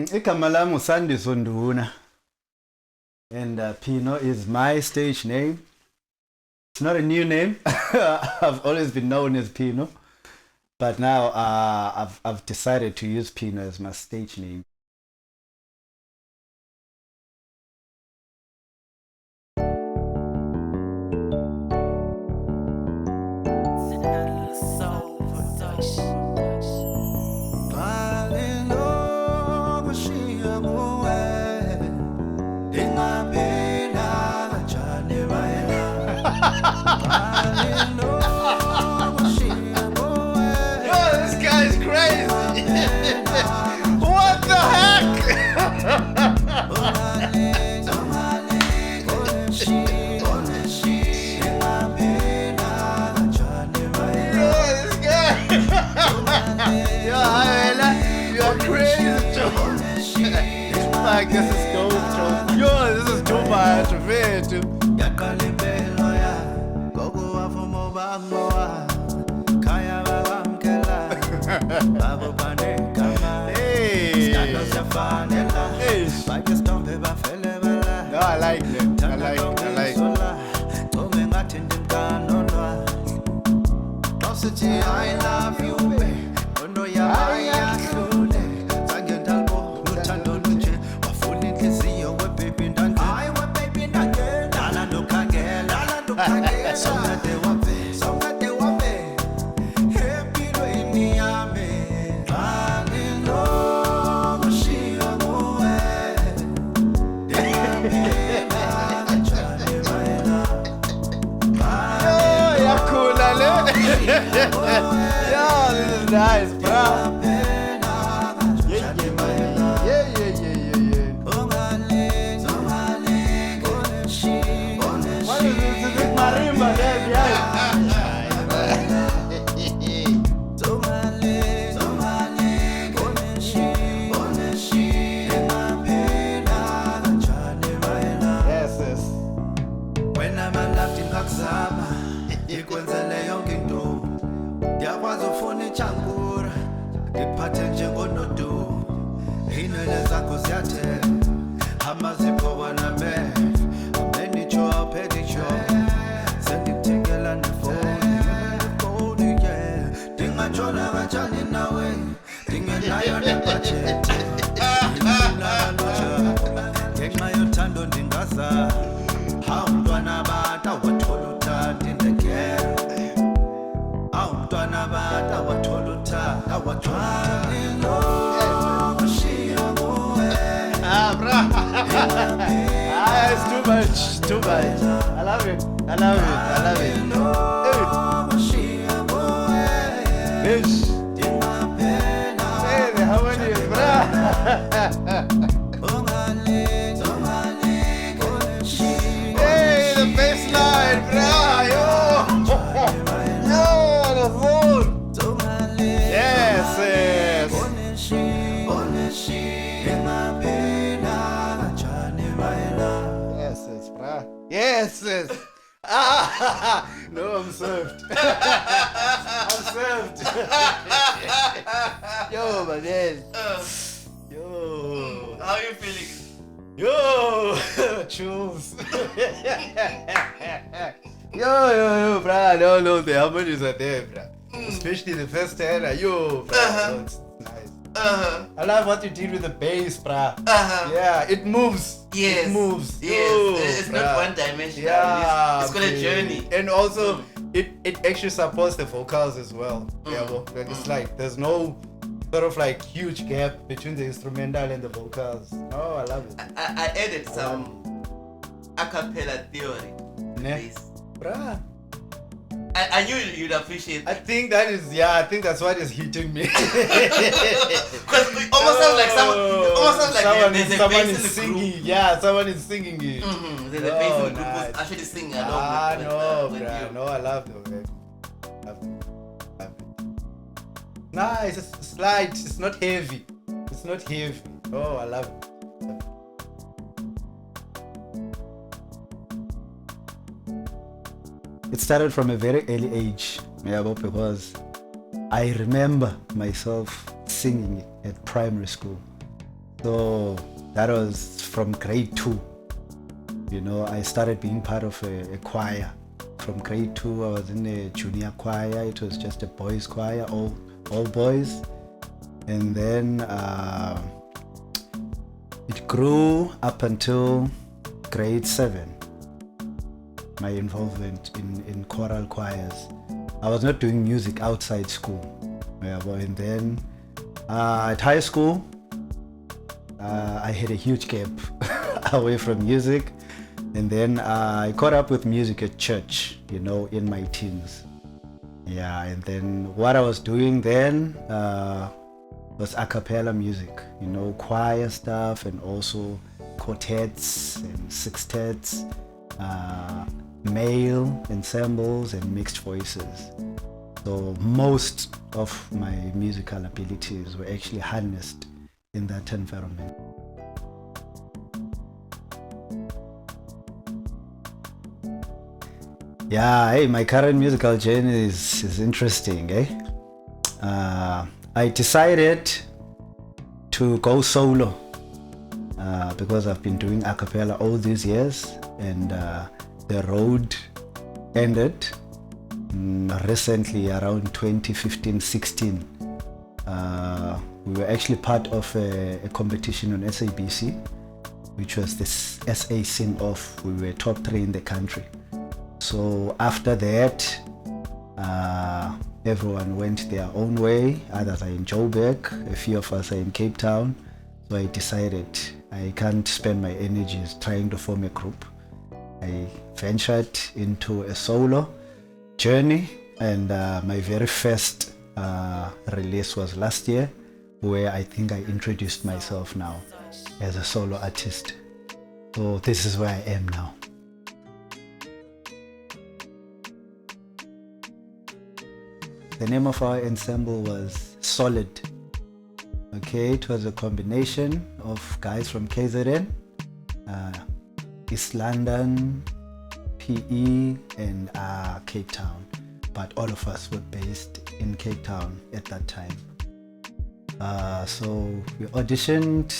Igama lami Nduna, and Pinno is my stage name. It's not a new name. I've always been known as Pinno, but now I've decided to use Pinno as my stage name. This guy is crazy. What the heck? This guy. You are crazy, Joe. Like, this is dope, Joe. This is too much of it, too. No, I like it. I like it. I love you, Yo, this is nice, bro. What is this? Is it marimba there behind? Yes, yes. When I'm left in Kaksama, ikwenzele yonke into. Ndiyakwazi ufuna ichangura, ndiphathe njengonodu. Iinwele zakho ziyathela, amazipho waname. Amenicho apedicho, sendikuthengela nefoni, yeah. Ndingatshona kanjani nawe, ndingenayo nebhajethi. Ngenxa yothando ndingaza, umntwana bata wathola uthando in the girl. Umntwana bata wathola uthando, wathola It's too much. I love it. Bitch. Hey, the harmonies, Hey, the bass line, Yo, the phone. Yes. Yes. No, I'm served. I'm served. Yo, my man. Yo. How are you feeling? Yo, chills. Yo, bruh. No, the harmonies are there, bruh. Especially the first tenor. Yo, bruh. It's nice. I love what you did with the bass, bruh. Yeah, it moves. Yes. It moves. Yes. Yo, it's bruh. not one dimensional. Yeah, it's got a journey. And also, it actually supports the vocals as well. Yeah, well, it's like there's no sort of like huge gap between the instrumental and the vocals. Oh, I love it. I added some a cappella theory. Ne? Bruh. I knew you'd appreciate I that. think that's what is hitting me. Because it almost sounds like there's a someone bass is in the singing. group. Yeah, someone is singing it. There's a bass in the group nice. who's actually singing along with you. No, I love the way. Nice, it's light, it's not heavy. Oh, I love it. It started from a very early age, because I remember myself singing at primary school. So that was from grade 2. You know, I started being part of a choir. From grade 2, I was in a junior choir. It was just a boys' choir, all boys. And then it grew up until grade 7. My involvement in choral choirs. I was not doing music outside school. Yeah, but and then at high school, I had a huge gap away from music. And then I caught up with music at church, you know, in my teens. Yeah, and then what I was doing then was a cappella music, you know, choir stuff, and also quartets and sextets, male ensembles and mixed voices. So most of my musical abilities were actually harnessed in that environment. Yeah, hey, my current musical journey is interesting, eh? I decided to go solo because I've been doing a cappella all these years, and the road ended recently around 2015-16. We were actually part of a competition on SABC, which was this SA Sing-Off. We were top 3 in the country. So after that, everyone went their own way. Others are in Joburg, a few of us are in Cape Town. So I decided I can't spend my energies trying to form a group. I ventured into a solo journey, and my very first release was last year, where I think I introduced myself now as a solo artist. So this is where I am now. The name of our ensemble was Solid. Okay, it was a combination of guys from KZN, East London, PE, and Cape Town. But all of us were based in Cape Town at that time. So we auditioned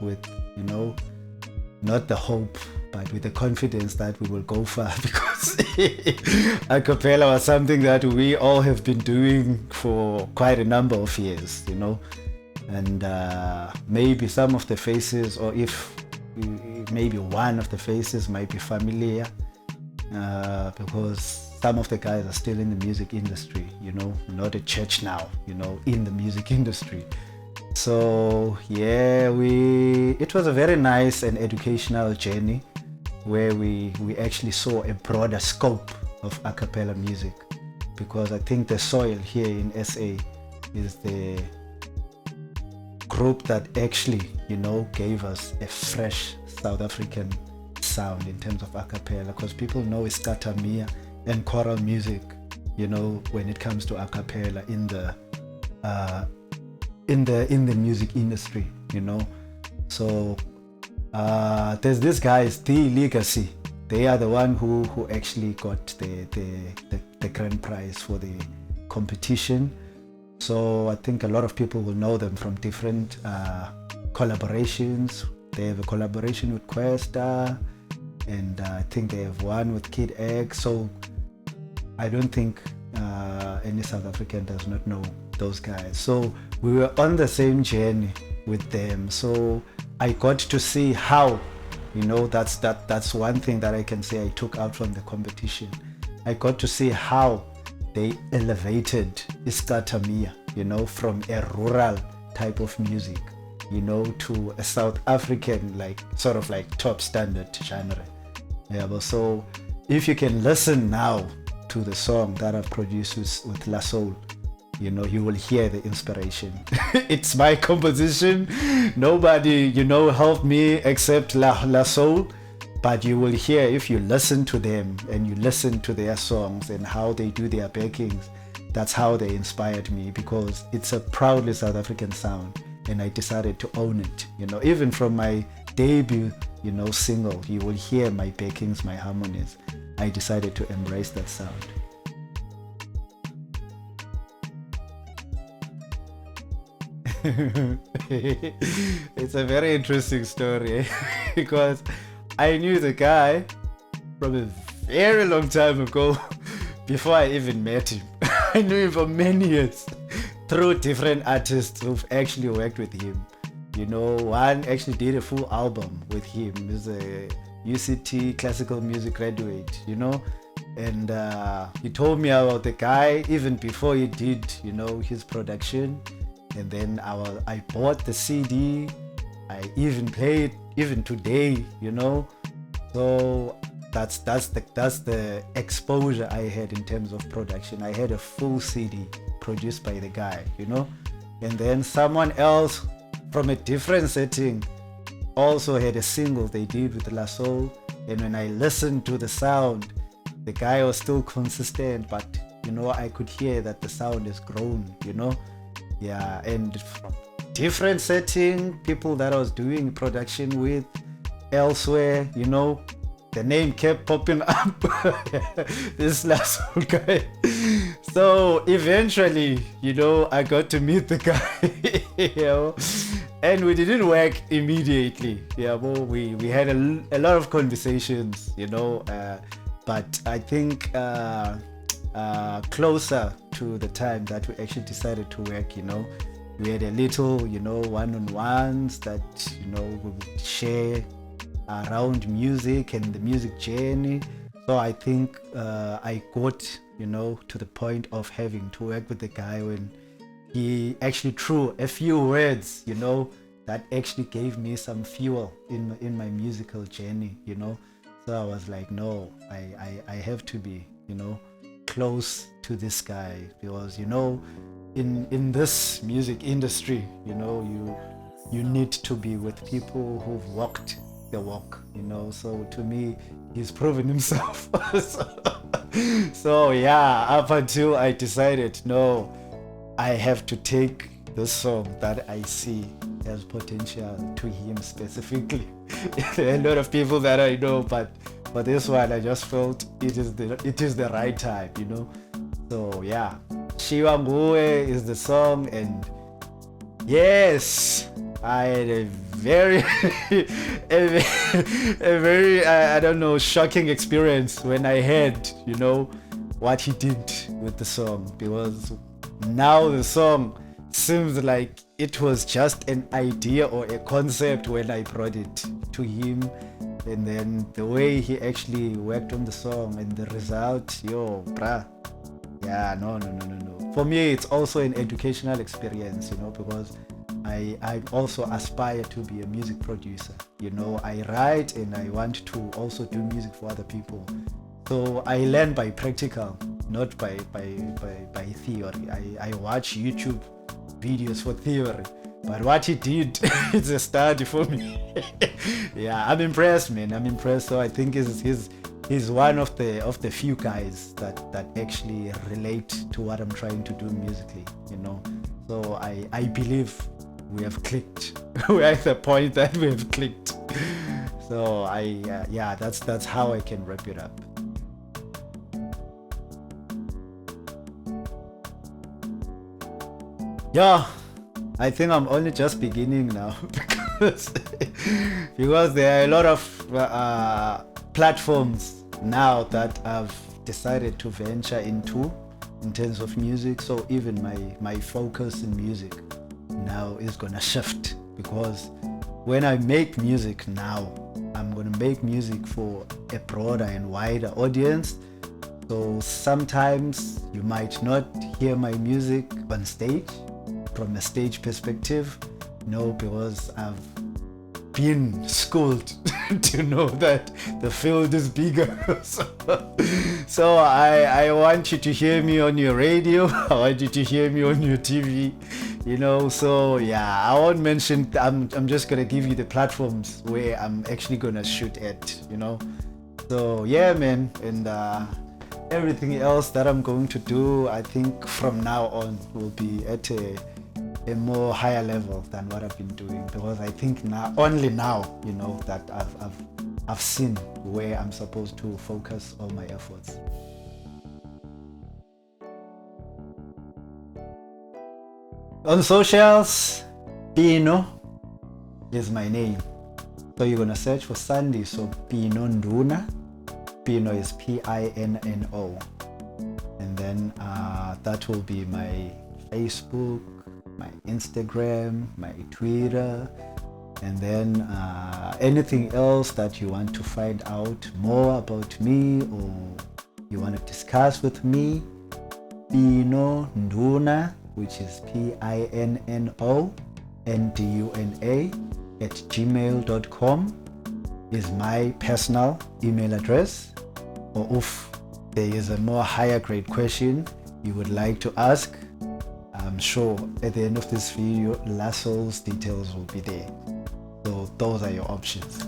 with, you know, not the hope, but with the confidence that we will go far, because a cappella was something that we all have been doing for quite a number of years, you know. And maybe some of the faces, or if maybe one of the faces might be familiar, because some of the guys are still in the music industry, you know, not at church now, you know, in the music industry. So yeah, it was a very nice and educational journey, where we actually saw a broader scope of a cappella music, because I think the soil here in SA is the group that actually, you know, gave us a fresh South African sound in terms of a cappella, because people know Iskatamia and choral music, you know, when it comes to a cappella in the music industry, you know. So there's these guys, The Legacy. They are the one who actually got the grand prize for the competition. So I think a lot of people will know them from different collaborations. They have a collaboration with Questa, and I think they have one with Kid X. So I don't think any South African does not know those guys. So we were on the same journey with them. So I got to see how, you know, that's one thing that I can say I took out from the competition. I got to see how they elevated Iskatamia, you know, from a rural type of music, you know, to a South African, like sort of like top standard genre. Yeah, but so if you can listen now to the song that I've produced with Lasoul, you know, you will hear the inspiration. It's my composition. Nobody, you know, helped me except Lasoul. But you will hear, if you listen to them and you listen to their songs and how they do their backings, that's how they inspired me, because it's a proudly South African sound, and I decided to own it. You know, even from my debut, you know, single, you will hear my backings, my harmonies. I decided to embrace that sound. It's a very interesting story because I knew the guy from a very long time ago before I even met him. I knew him for many years through different artists who've actually worked with him. You know, one actually did a full album with him. He's a UCT classical music graduate, you know. And he told me about the guy even before he did, you know, his production. And then I bought the CD. I even play it even today, you know. So that's the exposure I had in terms of production. I had a full CD produced by the guy, you know. And then someone else from a different setting also had a single they did with Lasoul. And when I listened to the sound, the guy was still consistent, but you know, I could hear that the sound has grown, you know. Yeah, and from different setting, people that I was doing production with elsewhere, you know, the name kept popping up. This Lasoul guy. So eventually, you know, I got to meet the guy, you know, and we didn't work immediately. Yeah, well, we had a lot of conversations, you know, but I think closer to the time that we actually decided to work, you know, we had a little, you know, one-on-ones that, you know, we would share around music and the music journey. So I think I got, you know, to the point of having to work with the guy when he actually threw a few words, you know, that actually gave me some fuel in my musical journey, you know. So I was like, no, I have to be, you know, close to this guy because, you know, in this music industry, you know, you need to be with people who've walked the walk, you know. So to me, he's proven himself. So yeah, up until I decided, no, I have to take this song that I see has potential to him specifically. There are a lot of people that I know, but for this one, I just felt it is the right time, you know. So yeah, Shiywa Nguwe is the song, and yes, I had a very, a very, I don't know, shocking experience when I heard, you know, what he did with the song, because now the song seems like it was just an idea or a concept when I brought it to him, and then the way he actually worked on the song and the result, yo, bruh. Yeah, no. For me, it's also an educational experience, you know, because I also aspire to be a music producer. You know, I write and I want to also do music for other people. So I learn by practical, not by theory. I watch YouTube videos for theory, but what he did is a study for me. Yeah, I'm impressed, man. I'm impressed. So I think he's one of the few guys that actually relate to what I'm trying to do musically, you know. So I believe we have clicked. We're at the point that we have clicked. So yeah, that's how I can wrap it up. Yeah, I think I'm only just beginning now because there are a lot of platforms now that I've decided to venture into in terms of music. So even my focus in music now is gonna shift, because when I make music now, I'm gonna make music for a broader and wider audience. So sometimes you might not hear my music on stage from a stage perspective, no, because I've been schooled to know that the field is bigger. So I want you to hear me on your radio. I want you to hear me on your TV, you know. So yeah, I won't mention. I'm just gonna give you the platforms where I'm actually gonna shoot at, you know. So yeah, man, and everything else that I'm going to do, I think from now on will be at a more higher level than what I've been doing, because I think only now, you know, that I've seen where I'm supposed to focus all my efforts. On socials, Pinno is my name. So you're gonna search for Sandy. So Pinno Nduna. Pinno is Pinno. And then that will be my Facebook, my Instagram, my Twitter, and then anything else that you want to find out more about me or you want to discuss with me. Pinno Nduna, which is PINNO NDUNA @gmail.com is my personal email address. Or if there is a more higher grade question you would like to ask, I'm sure at the end of this video Lasoul's details will be there. So those are your options.